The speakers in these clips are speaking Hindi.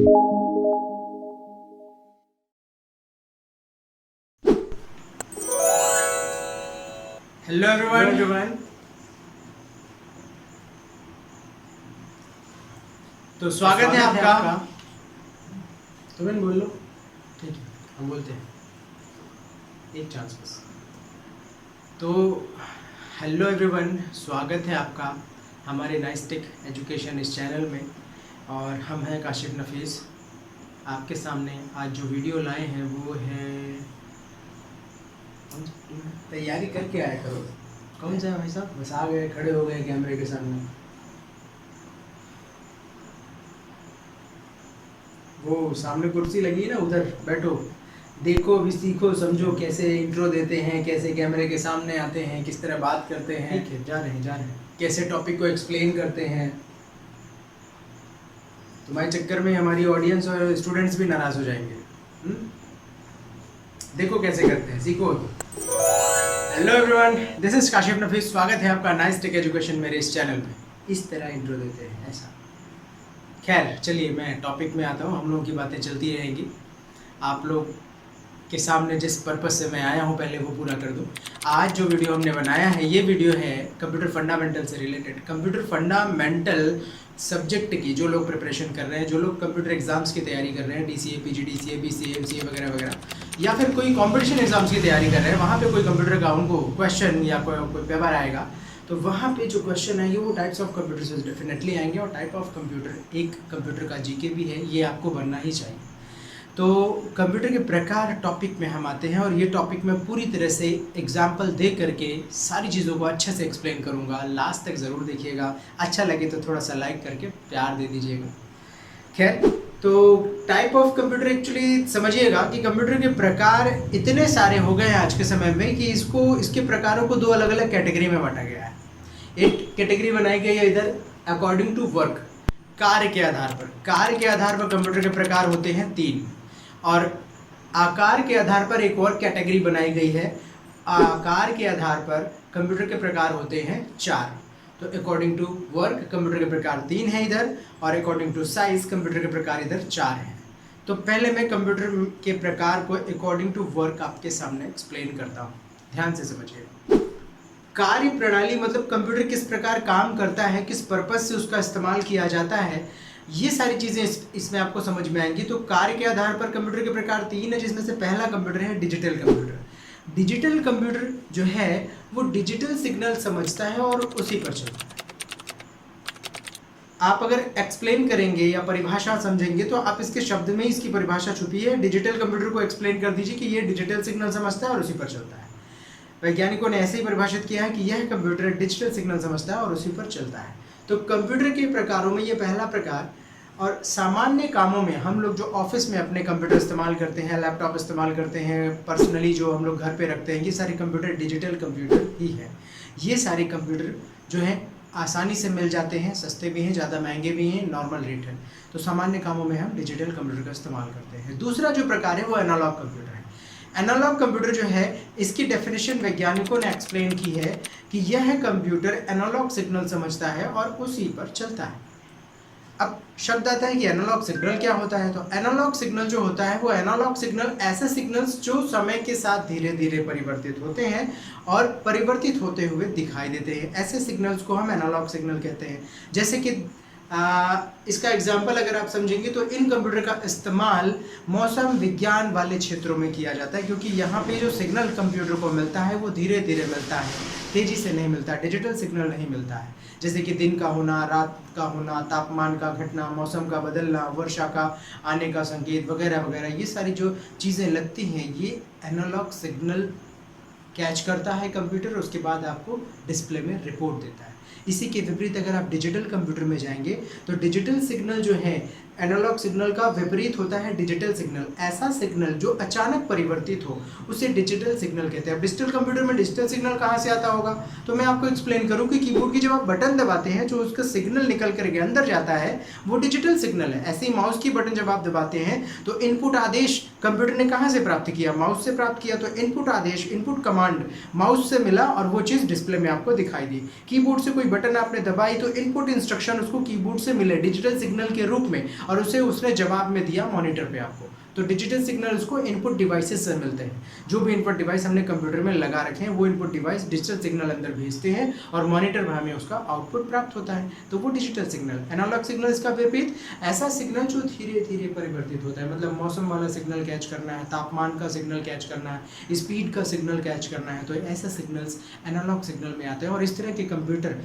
Hello everyone. तो स्वागत है आपका। तुम बोल लो। ठीक है, हम बोलते हैं, एक चांस बस। तो हेलो एवरीवन, स्वागत है आपका हमारे नाइस टेक एजुकेशन इस चैनल में। और हम हैं काशिफ नफीस। आपके सामने आज जो वीडियो लाए हैं वो है, तैयारी करके आया करो। कौन सा है भाई साहब? बस आ गए, खड़े हो गए कैमरे के सामने। वो सामने कुर्सी लगी है ना, उधर बैठो, देखो भी, सीखो समझो कैसे इंट्रो देते हैं, कैसे कैमरे के सामने आते हैं, किस तरह बात करते हैं। ठीक है, जा रहे हैं। कैसे टॉपिक को एक्सप्लेन करते हैं। तुम्हारे चक्कर में हमारी ऑडियंस और स्टूडेंट्स भी नाराज हो जाएंगे। देखो कैसे करते हैं, सीखो। Hello everyone, this is Kashif Nafees. स्वागत है आपका नाइस टेक एजुकेशन मेरे इस चैनल में। इस तरह इंट्रो देते हैं, ऐसा। खैर चलिए, मैं टॉपिक में आता हूँ। हम लोगों की बातें चलती रहेंगी। आप लोग के सामने जिस पर्पस से मैं आया हूँ पहले वो पूरा कर दूँ। आज जो वीडियो हमने बनाया है, ये वीडियो है कंप्यूटर फंडामेंटल से रिलेटेड। कंप्यूटर फंडामेंटल सब्जेक्ट की जो लोग प्रिपरेशन कर रहे हैं, जो लोग कंप्यूटर एग्जाम्स की तैयारी कर रहे हैं, DCA, PGDCA, BCA, MCA वगैरह वगैरह, या फिर कोई कंपटीशन एग्जाम्स की तैयारी कर रहे हैं, वहाँ पे कोई कंप्यूटर का उनको क्वेश्चन या कोई पेपर आएगा, तो वहाँ पे जो क्वेश्चन है ये वो टाइप्स ऑफ कंप्यूटर से डेफिनेटली आएंगे। और टाइप ऑफ कंप्यूटर, एक कंप्यूटर का GK भी है, ये आपको बनना ही चाहिए। तो कंप्यूटर के प्रकार टॉपिक में हम आते हैं, और ये टॉपिक में पूरी तरह से एग्जाम्पल दे करके सारी चीज़ों को अच्छे से एक्सप्लेन करूँगा। लास्ट तक ज़रूर देखिएगा। अच्छा लगे तो थोड़ा सा लाइक करके प्यार दे दीजिएगा। खैर, तो टाइप ऑफ कंप्यूटर एक्चुअली समझिएगा कि कंप्यूटर के प्रकार इतने सारे हो गए हैं आज के समय में कि इसके प्रकारों को दो अलग अलग कैटेगरी में बांटा गया है। एक कैटेगरी बनाई गई है इधर अकॉर्डिंग टू वर्क, कार्य के आधार पर। कार्य के आधार पर कंप्यूटर के प्रकार होते हैं 3, और आकार के आधार पर एक और कैटेगरी बनाई गई है। आकार के आधार पर कंप्यूटर के प्रकार होते हैं 4। तो अकॉर्डिंग टू वर्क कंप्यूटर के प्रकार 3 है इधर, और अकॉर्डिंग टू साइज कंप्यूटर के प्रकार इधर 4 हैं। तो पहले मैं कंप्यूटर के प्रकार को अकॉर्डिंग टू वर्क आपके सामने एक्सप्लेन करता हूँ। ध्यान से समझिए। कार्य प्रणाली मतलब कंप्यूटर किस प्रकार काम करता है, किस पर्पज से उसका इस्तेमाल किया जाता है, ये सारी चीज़ें इसमें आपको समझ में आएंगी। तो कार्य के आधार पर कंप्यूटर के प्रकार 3 है, जिसमें से पहला कंप्यूटर है डिजिटल कंप्यूटर। डिजिटल कंप्यूटर जो है वो डिजिटल सिग्नल समझता है और उसी पर चलता है। आप अगर एक्सप्लेन करेंगे या परिभाषा समझेंगे तो आप इसके शब्द में ही इसकी परिभाषा छुपी है। डिजिटल कंप्यूटर को एक्सप्लेन कर दीजिए कि ये डिजिटल सिग्नल समझता है और उसी पर चलता है। वैज्ञानिकों ने ऐसे ही परिभाषित किया है कि यह कंप्यूटर डिजिटल सिग्नल समझता है और उसी पर चलता है। तो कंप्यूटर के प्रकारों में ये पहला प्रकार। और सामान्य कामों में हम लोग जो ऑफिस में अपने कंप्यूटर इस्तेमाल करते हैं, लैपटॉप इस्तेमाल करते हैं, पर्सनली जो हम लोग घर पे रखते हैं, ये सारे कंप्यूटर डिजिटल कंप्यूटर ही है। ये सारे कंप्यूटर जो हैं आसानी से मिल जाते हैं, सस्ते भी हैं, ज़्यादा महंगे भी हैं, नॉर्मल रेट है। तो सामान्य कामों में हम डिजिटल कंप्यूटर का इस्तेमाल करते हैं। दूसरा जो प्रकार है वो एनालॉग कंप्यूटर है। एनालॉग कंप्यूटर जो है, इसकी डेफिनेशन वैज्ञानिकों ने एक्सप्लेन की है कि यह कंप्यूटर एनालॉग सिग्नल समझता है और उसी पर चलता है। अब शब्द आता है कि एनालॉग सिग्नल क्या होता है। तो एनालॉग सिग्नल जो होता है वो एनालॉग सिग्नल ऐसे सिग्नल्स जो समय के साथ धीरे धीरे परिवर्तित होते हैं और परिवर्तित होते हुए दिखाई देते हैं, ऐसे सिग्नल्स को हम एनालॉग सिग्नल कहते हैं। जैसे कि इसका एग्जाम्पल अगर आप समझेंगे तो इन कंप्यूटर का इस्तेमाल मौसम विज्ञान वाले क्षेत्रों में किया जाता है, क्योंकि यहाँ पे जो सिग्नल कंप्यूटर को मिलता है वो धीरे धीरे मिलता है, तेजी से नहीं मिलता, डिजिटल सिग्नल नहीं मिलता है। जैसे कि दिन का होना, रात का होना, तापमान का घटना, मौसम का बदलना, वर्षा का आने का संकेत वगैरह वगैरह, ये सारी जो चीज़ें लगती हैं ये एनालॉग सिग्नल कैच करता है कंप्यूटर, उसके बाद आपको डिस्प्ले में रिपोर्ट देता है। इसी के विपरीत अगर आप डिजिटल कंप्यूटर में जाएंगे तो डिजिटल सिग्नल जो है एनालॉग सिग्नल का विपरीत होता है डिजिटल सिग्नल। ऐसा सिग्नल जो अचानक परिवर्तित हो उसे डिजिटल सिग्नल कहते हैं। अब डिजिटल कंप्यूटर में डिजिटल सिग्नल कहाँ से आता होगा, तो मैं आपको एक्सप्लेन करूँ कि कीबोर्ड की जब आप बटन दबाते हैं जो उसका सिग्नल निकल करके अंदर जाता है वो डिजिटल सिग्नल है। ऐसे ही माउस की बटन जब आप दबाते हैं तो इनपुट आदेश कंप्यूटर ने कहाँ से प्राप्त किया, माउस से प्राप्त किया। तो इनपुट आदेश, इनपुट कमांड माउस से मिला और वो चीज़ डिस्प्ले में आपको दिखाई दी। कीबोर्ड से कोई बटन आपने दबाई तो इनपुट इंस्ट्रक्शन उसको कीबोर्ड से मिले डिजिटल सिग्नल के रूप में और उसे उसने जवाब में दिया मॉनिटर पे आपको। तो डिजिटल सिग्नल उसको इनपुट डिवाइसेस से मिलते हैं। जो भी इनपुट डिवाइस हमने कंप्यूटर में लगा रखे हैं वो इनपुट डिवाइस डिजिटल सिग्नल अंदर भेजते हैं और मॉनिटर में हमें उसका आउटपुट प्राप्त होता है। तो वो डिजिटल सिग्नल। एनालॉग सिग्नल इसका विपरीत, ऐसा सिग्नल जो धीरे धीरे परिवर्तित होता है, मतलब मौसम वाला सिग्नल कैच करना है, तापमान का सिग्नल कैच करना है, स्पीड का सिग्नल कैच करना है, तो ऐसे सिग्नल्स एनालॉग सिग्नल में आते हैं। और इस तरह के कंप्यूटर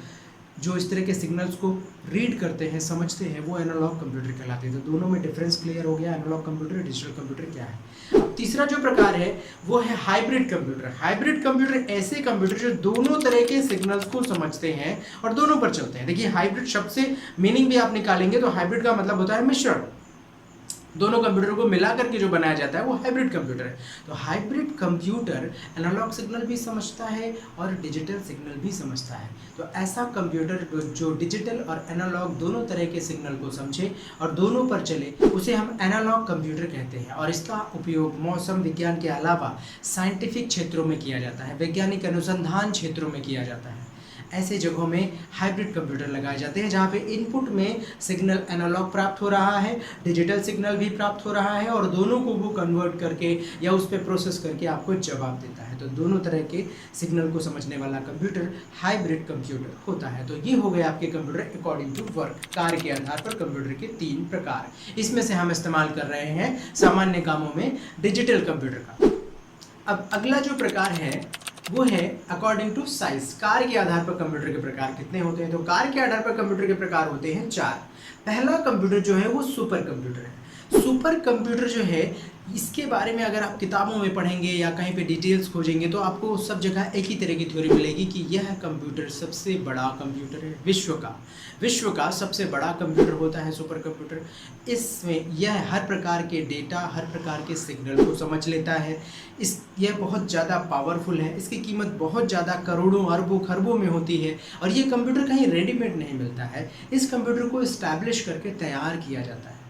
जो इस तरह के सिग्नल्स को रीड करते हैं, समझते हैं, वो एनालॉग कंप्यूटर कहलाते हैं। तो दोनों में डिफरेंस क्लियर हो गया, एनालॉग कंप्यूटर डिजिटल कंप्यूटर क्या है। अब तीसरा जो प्रकार है वो है हाइब्रिड कंप्यूटर। हाइब्रिड कंप्यूटर ऐसे कंप्यूटर जो दोनों तरह के सिग्नल्स को समझते हैं और दोनों पर चलते हैं। देखिए हाइब्रिड शब्द से मीनिंग भी आप निकालेंगे तो हाइब्रिड का मतलब होता है मिश्रण। दोनों कंप्यूटर को मिला करके जो बनाया जाता है वो हाइब्रिड कंप्यूटर है। तो हाइब्रिड कंप्यूटर एनालॉग सिग्नल भी समझता है और डिजिटल सिग्नल भी समझता है। तो ऐसा कंप्यूटर जो डिजिटल और एनालॉग दोनों तरह के सिग्नल को समझे और दोनों पर चले, उसे हम एनालॉग कंप्यूटर कहते हैं। और इसका उपयोग मौसम विज्ञान के अलावा साइंटिफिक क्षेत्रों में किया जाता है, वैज्ञानिक अनुसंधान क्षेत्रों में किया जाता है। ऐसे जगहों में हाइब्रिड कंप्यूटर लगाए जाते हैं जहाँ पे इनपुट में सिग्नल एनालॉग प्राप्त हो रहा है, डिजिटल सिग्नल भी प्राप्त हो रहा है और दोनों को वो कन्वर्ट करके या उस पर प्रोसेस करके आपको जवाब देता है। तो दोनों तरह के सिग्नल को समझने वाला कंप्यूटर हाइब्रिड कंप्यूटर होता है। तो ये हो गए आपके कंप्यूटर अकॉर्डिंग टू वर्क, कार्य के आधार पर कंप्यूटर के 3 प्रकार। इसमें से हम इस्तेमाल कर रहे हैं सामान्य कामों में डिजिटल कंप्यूटर का। अब अगला जो प्रकार है वो है अकॉर्डिंग टू साइज। कार्य के आधार पर कंप्यूटर के प्रकार कितने होते हैं? तो कार्य के आधार पर कंप्यूटर के प्रकार होते हैं 4। पहला कंप्यूटर जो है वो सुपर कंप्यूटर है। सुपर कंप्यूटर जो है इसके बारे में अगर आप किताबों में पढ़ेंगे या कहीं पे डिटेल्स खोजेंगे तो आपको सब जगह एक ही तरह की थ्योरी मिलेगी कि यह कंप्यूटर सबसे बड़ा कंप्यूटर है विश्व का सबसे बड़ा कंप्यूटर होता है सुपर कंप्यूटर। इसमें यह हर प्रकार के डेटा, हर प्रकार के सिग्नल को समझ लेता है। यह बहुत ज़्यादा पावरफुल है, इसकी कीमत बहुत ज़्यादा करोड़ों अरबों खरबों में होती है और ये कंप्यूटर कहीं रेडीमेड नहीं मिलता है। इस कंप्यूटर को इस्टेब्लिश करके तैयार किया जाता है।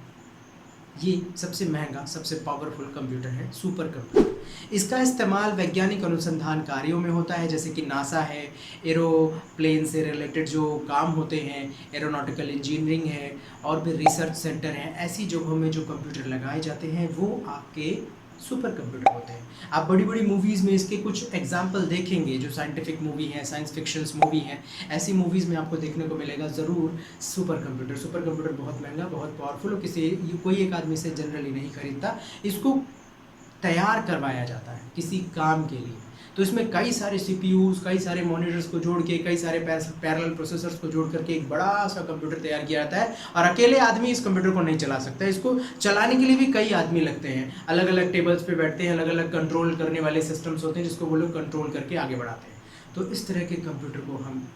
ये सबसे महंगा, सबसे पावरफुल कंप्यूटर है सुपर कंप्यूटर। इसका इस्तेमाल वैज्ञानिक अनुसंधान कार्यों में होता है, जैसे कि नासा है, एरोप्लेन से रिलेटेड जो काम होते हैं, एरोनॉटिकल इंजीनियरिंग है और भी रिसर्च सेंटर हैं। ऐसी जगहों में जो कंप्यूटर लगाए जाते हैं वो आपके सुपर कंप्यूटर होते हैं। आप बड़ी बड़ी मूवीज़ में इसके कुछ एग्जाम्पल देखेंगे, जो साइंटिफिक मूवी हैं, साइंस फिक्शंस मूवी हैं, ऐसी मूवीज़ में आपको देखने को मिलेगा ज़रूर सुपर कंप्यूटर। सुपर कंप्यूटर बहुत महंगा, बहुत पावरफुल, कोई एक आदमी से जनरली नहीं खरीदता। इसको तैयार करवाया जाता है किसी काम के लिए। तो इसमें कई सारे CPUs, कई सारे मॉनिटर्स को जोड़ के, कई सारे पैरेलल प्रोसेसर्स को जोड़ करके एक बड़ा सा कंप्यूटर तैयार किया जाता है और अकेले आदमी इस कंप्यूटर को नहीं चला सकता। इसको चलाने के लिए भी कई आदमी लगते हैं, अलग अलग टेबल्स पे बैठते हैं, अलग अलग कंट्रोल करने वाले सिस्टम्स होते हैं जिसको वो लोग कंट्रोल करके आगे बढ़ाते हैं। तो इस तरह के कंप्यूटर को हम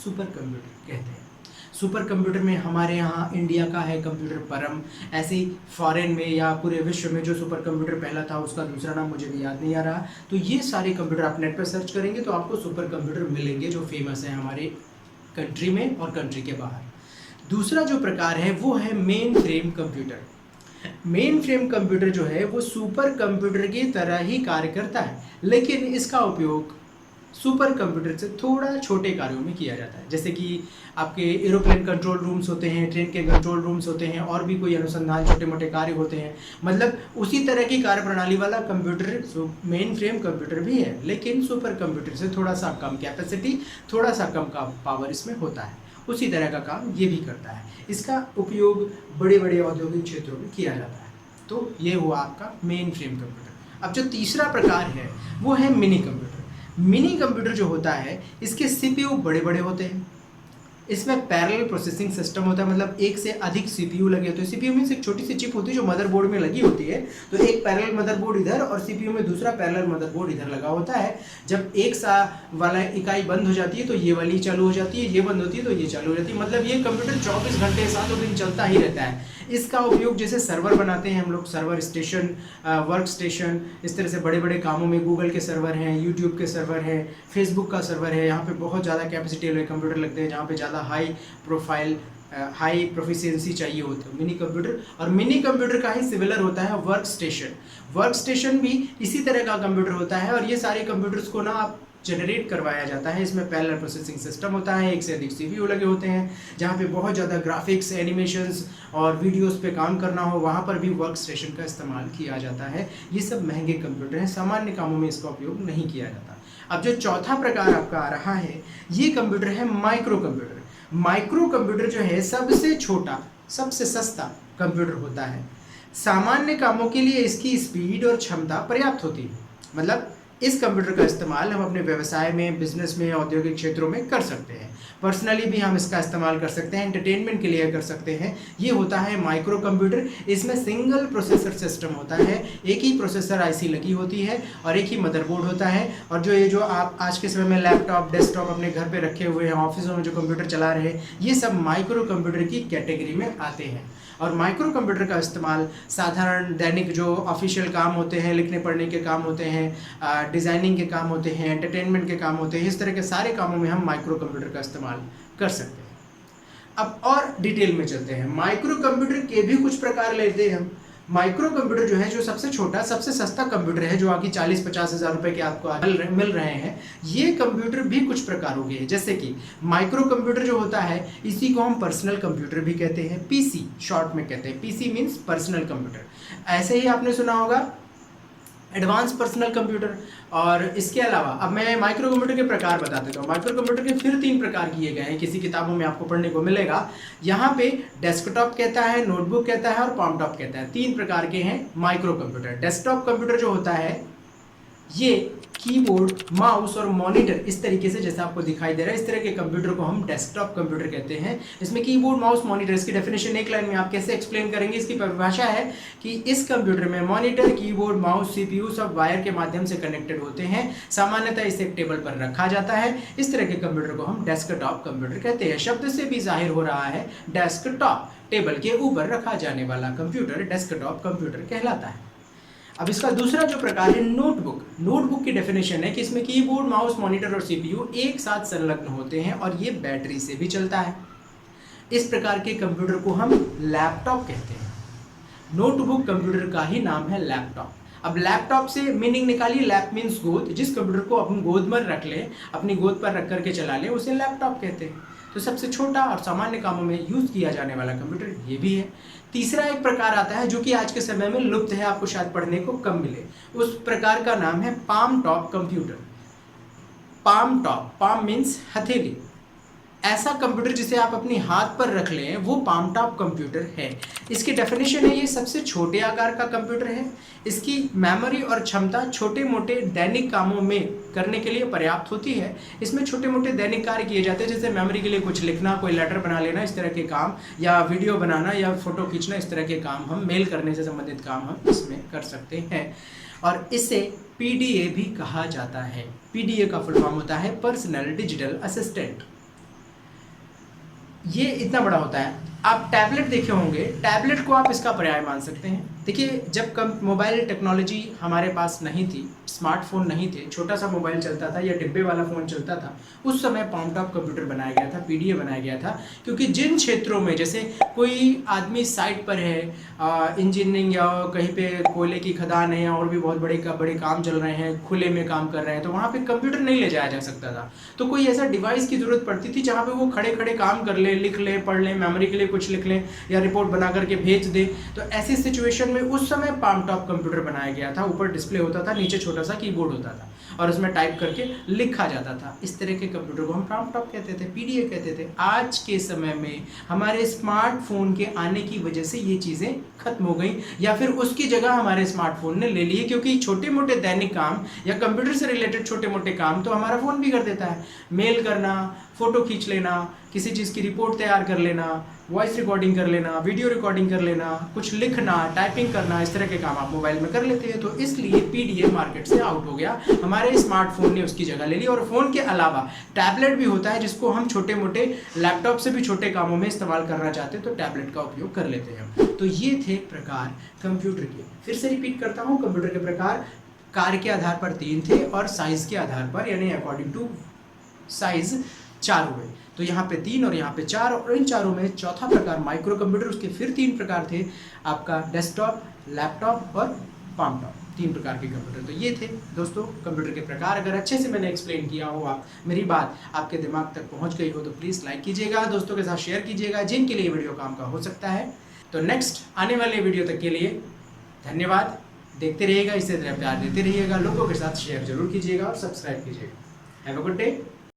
सुपर कंप्यूटर कहते हैं। सुपर कंप्यूटर में हमारे यहाँ इंडिया का है कंप्यूटर परम। ऐसे ही फॉरेन में या पूरे विश्व में जो सुपर कंप्यूटर पहला था उसका दूसरा नाम मुझे भी याद नहीं आ रहा। तो ये सारे कंप्यूटर आप नेट पर सर्च करेंगे तो आपको सुपर कंप्यूटर मिलेंगे जो फेमस है हमारे कंट्री में और कंट्री के बाहर। दूसरा जो प्रकार है वो है main frame computer. Main frame computer जो है वो सुपर कंप्यूटर की तरह ही कार्य करता है, लेकिन इसका उपयोग सुपर कंप्यूटर से थोड़ा छोटे कार्यों में किया जाता है। जैसे कि आपके एरोप्लेन कंट्रोल रूम्स होते हैं, ट्रेन के कंट्रोल रूम्स होते हैं और भी कोई अनुसंधान छोटे मोटे कार्य होते हैं। मतलब उसी तरह की कार्य प्रणाली वाला कंप्यूटर मेन फ्रेम कंप्यूटर भी है, लेकिन सुपर कंप्यूटर से थोड़ा सा कम कैपेसिटी, थोड़ा सा कम का पावर इसमें होता है। उसी तरह का काम ये भी करता है। इसका उपयोग बड़े बड़े औद्योगिक क्षेत्रों में किया जाता है। तो ये हुआ आपका मेन फ्रेम कंप्यूटर। अब जो तीसरा प्रकार है वो है मिनी कंप्यूटर। मिनी कंप्यूटर जो होता है इसके CPU बड़े बड़े होते हैं। इसमें पैरेलल प्रोसेसिंग सिस्टम होता है, मतलब एक से अधिक CPU लगे होते हैं। CPU में एक छोटी सी चिप होती है जो मदरबोर्ड में लगी होती है। तो एक पैरेलल मदरबोर्ड इधर और CPU में दूसरा पैरेलल मदरबोर्ड इधर लगा होता है। जब एक सा वाला इकाई बंद हो जाती है तो ये वाली चालू हो जाती है, ये बंद होती है तो ये चालू हो जाती है। मतलब ये कंप्यूटर 24 घंटे 7 दिन चलता ही रहता है। इसका उपयोग जैसे सर्वर बनाते हैं हम लोग, सर्वर स्टेशन, वर्क स्टेशन, इस तरह से बड़े बड़े कामों में गूगल के सर्वर हैं, यूट्यूब के सर्वर हैं, फेसबुक का सर्वर है। यहाँ पे बहुत ज़्यादा कैपेसिटी वाले कंप्यूटर लगते हैं जहाँ पे ज़्यादा हाई प्रोफाइल, हाई प्रोफिशिएंसी चाहिए होती है मिनी कंप्यूटर। और मिनी कंप्यूटर का ही सिमिलर होता है वर्क स्टेशन। वर्क स्टेशन भी इसी तरह का कंप्यूटर होता है और ये सारे कंप्यूटर्स को ना आप जनरेट करवाया जाता है। इसमें पैरेलल प्रोसेसिंग सिस्टम होता है, एक से अधिक सीपीयू लगे होते हैं, जहाँ पे बहुत ज़्यादा ग्राफिक्स, एनिमेशंस और वीडियोस पे काम करना हो वहाँ पर भी वर्क स्टेशन का इस्तेमाल किया जाता है। ये सब महंगे कंप्यूटर हैं, सामान्य कामों में इसका उपयोग नहीं किया जाता। अब जो चौथा प्रकार आपका आ रहा है, ये कंप्यूटर है माइक्रो कंप्यूटर। माइक्रो कंप्यूटर जो है सबसे छोटा, सबसे सस्ता कंप्यूटर होता है। सामान्य कामों के लिए इसकी स्पीड और क्षमता पर्याप्त होती है। मतलब इस कंप्यूटर का इस्तेमाल हम अपने व्यवसाय में, बिजनेस में, औद्योगिक क्षेत्रों में कर सकते हैं। पर्सनली भी हम इसका इस्तेमाल कर सकते हैं, एंटरटेनमेंट के लिए कर सकते हैं। ये होता है माइक्रो कंप्यूटर। इसमें सिंगल प्रोसेसर सिस्टम होता है, एक ही प्रोसेसर आईसी लगी होती है और एक ही मदरबोर्ड होता है। और जो आप आज के समय में लैपटॉप, डेस्कटॉप अपने घर पे रखे हुए हैं, ऑफिसों में जो कंप्यूटर चला रहे हैं, ये सब माइक्रो कंप्यूटर की कैटेगरी में आते हैं। और माइक्रो कंप्यूटर का इस्तेमाल साधारण दैनिक जो ऑफिशियल काम होते हैं, लिखने पढ़ने के काम होते हैं, डिज़ाइनिंग के काम होते हैं, एंटरटेनमेंट के काम होते हैं, इस तरह के सारे कामों में हम माइक्रो कंप्यूटर का इस्तेमाल कर सकते हैं। अब और डिटेल में चलते हैं। माइक्रो कंप्यूटर के भी कुछ प्रकार लेते हैं हम। माइक्रो कंप्यूटर जो है, जो सबसे छोटा, सबसे सस्ता कंप्यूटर है, जो आगे 40-50 हज़ार रुपए के आपको मिल रहे हैं, ये कंप्यूटर भी कुछ प्रकारों के हैं। जैसे कि माइक्रो कंप्यूटर जो होता है, इसी को हम पर्सनल कंप्यूटर भी कहते हैं, पीसी शॉर्ट में कहते हैं। PC means personal computer. ऐसे ही आपने सुना होगा एडवांस पर्सनल कंप्यूटर। और इसके अलावा अब मैं माइक्रो कंप्यूटर के प्रकार बता देता हूँ। माइक्रो कंप्यूटर के फिर 3 प्रकार किए गए हैं, किसी किताबों में आपको पढ़ने को मिलेगा। यहाँ पे डेस्कटॉप कहता है, नोटबुक कहता है और पाम टॉप कहता है। 3 प्रकार के हैं माइक्रो कंप्यूटर। डेस्कटॉप कंप्यूटर जो होता है, ये कीबोर्ड, माउस और मॉनिटर इस तरीके से जैसा आपको दिखाई दे रहा है, इस तरह के कंप्यूटर को हम डेस्कटॉप कंप्यूटर कहते हैं। इसमें कीबोर्ड, माउस, मॉनिटर, इसकी डेफिनेशन एक लाइन में आप कैसे एक्सप्लेन करेंगे? इसकी परिभाषा है कि इस कंप्यूटर में मॉनिटर, कीबोर्ड, माउस, सीपीयू सब वायर के माध्यम से कनेक्टेड होते हैं। सामान्यतः इसे एक टेबल पर रखा जाता है। इस तरह के कंप्यूटर को हम डेस्कटॉप कंप्यूटर कहते हैं। शब्द से भी जाहिर हो रहा है, डेस्कटॉप टेबल के ऊपर रखा जाने वाला कंप्यूटर डेस्कटॉप कंप्यूटर कहलाता है। अब इसका दूसरा जो प्रकार है नोटबुक। नोटबुक की डेफिनेशन है कि इसमें कीबोर्ड, माउस, मॉनिटर और सीपीयू एक साथ संलग्न होते हैं और ये बैटरी से भी चलता है। इस प्रकार के कंप्यूटर को हम लैपटॉप कहते हैं। नोटबुक कंप्यूटर का ही नाम है लैपटॉप। अब लैपटॉप से मीनिंग निकालिए। लैप मीन्स गोद। जिस कंप्यूटर को अपनी गोद में रख ले, अपनी गोद पर रख करके चला ले, उसे लैपटॉप कहते हैं। तो सबसे छोटा और सामान्य कामों में यूज किया जाने वाला कंप्यूटर ये भी है। तीसरा एक प्रकार आता है जो कि आज के समय में लुप्त है, आपको शायद पढ़ने को कम मिले। उस प्रकार का नाम है palm top computer. Palm top, palm means हथेली। ऐसा कंप्यूटर जिसे आप अपने हाथ पर रख लें, वो पाम टॉप कंप्यूटर है। इसकी डेफिनेशन है, ये सबसे छोटे आकार का कंप्यूटर है। इसकी मेमोरी और क्षमता छोटे मोटे दैनिक कामों में करने के लिए पर्याप्त होती है। इसमें छोटे मोटे दैनिक कार्य किए जाते हैं, जैसे मेमोरी के लिए कुछ लिखना, कोई लेटर बना लेना, इस तरह के काम, या वीडियो बनाना या फोटो खींचना, इस तरह के काम हम मेल करने से संबंधित काम हम इसमें कर सकते हैं। और इसे पीडीए भी कहा जाता है। पीडीए का फुल फॉर्म होता है पर्सनल डिजिटल असिस्टेंट। ये इतना बड़ा होता है। आप टैबलेट देखे होंगे, टैबलेट को आप इसका पर्याय मान सकते हैं। देखिए, जब मोबाइल टेक्नोलॉजी हमारे पास नहीं थी, स्मार्टफोन नहीं थे, छोटा सा मोबाइल चलता था या डिब्बे वाला फ़ोन चलता था, उस समय पाम टॉप कंप्यूटर बनाया गया था, पीडीए बनाया गया था। क्योंकि जिन क्षेत्रों में, जैसे कोई आदमी साइट पर है, इंजीनियरिंग या कहीं पे कोयले की खदान है और भी बहुत बड़े काम चल रहे हैं, खुले में काम कर रहे हैं, तो वहाँ पे कंप्यूटर नहीं ले जाया जा सकता था। तो कोई ऐसा डिवाइस की ज़रूरत पड़ती थी जहाँ पे वो खड़े खड़े काम कर ले, लिख ले, पढ़ ले, मेमोरी के लिए कुछ लिख लें या रिपोर्ट बना करके भेज दे। तो ऐसी सिचुएशन में उस समय पाम टॉप कंप्यूटर बनाया गया था। ऊपर डिस्प्ले होता था, नीचे छोटा सा कीबोर्ड होता था और उसमें टाइप करके लिखा जाता था। इस तरह के कंप्यूटर को हम पाम टॉप कहते थे, पीडीए कहते थे। आज के समय में हमारे स्मार्टफोन के आने की वजह से ये चीज़ें खत्म हो गई, या फिर उसकी जगह हमारे स्मार्टफोन ने ले ली है। क्योंकि छोटे मोटे दैनिक काम या कंप्यूटर से रिलेटेड छोटे मोटे काम तो हमारा फ़ोन भी कर देता है। मेल करना, फ़ोटो खींच लेना, किसी चीज़ की रिपोर्ट तैयार कर लेना, वॉइस रिकॉर्डिंग कर लेना, वीडियो रिकॉर्डिंग कर लेना, कुछ लिखना, टाइपिंग करना, इस तरह के काम आप मोबाइल में कर लेते हैं। तो इसलिए पीडीए मार्केट से आउट हो गया, हमारे स्मार्टफोन ने उसकी जगह ले ली। और फ़ोन के अलावा टैबलेट भी होता है, जिसको हम छोटे मोटे लैपटॉप से भी छोटे कामों में इस्तेमाल करना चाहते हैं, तो टैबलेट का उपयोग कर लेते हैं। तो ये थे प्रकार कंप्यूटर के। फिर से रिपीट करता हूँ, कंप्यूटर के प्रकार कार्य के आधार पर 3 थे और साइज़ के आधार पर, यानी अकॉर्डिंग टू साइज़ 4 हुए। तो यहाँ पे 3 और यहाँ पे 4, और इन चारों में चौथा प्रकार माइक्रो कंप्यूटर। उसके फिर 3 प्रकार थे, आपका डेस्कटॉप, लैपटॉप और पाम टॉप, 3 प्रकार के कंप्यूटर। तो ये थे दोस्तों कंप्यूटर के प्रकार। अगर अच्छे से मैंने एक्सप्लेन किया हो, आप मेरी बात आपके दिमाग तक पहुंच गई हो तो प्लीज़ लाइक कीजिएगा, दोस्तों के साथ शेयर कीजिएगा जिनके लिए वीडियो काम का हो सकता है। तो नेक्स्ट आने वाले वीडियो तक के लिए धन्यवाद। देखते रहिएगा, इसी तरह प्यार देते रहिएगा, लोगों के साथ शेयर जरूर कीजिएगा और सब्सक्राइब कीजिएगा। Have a good day.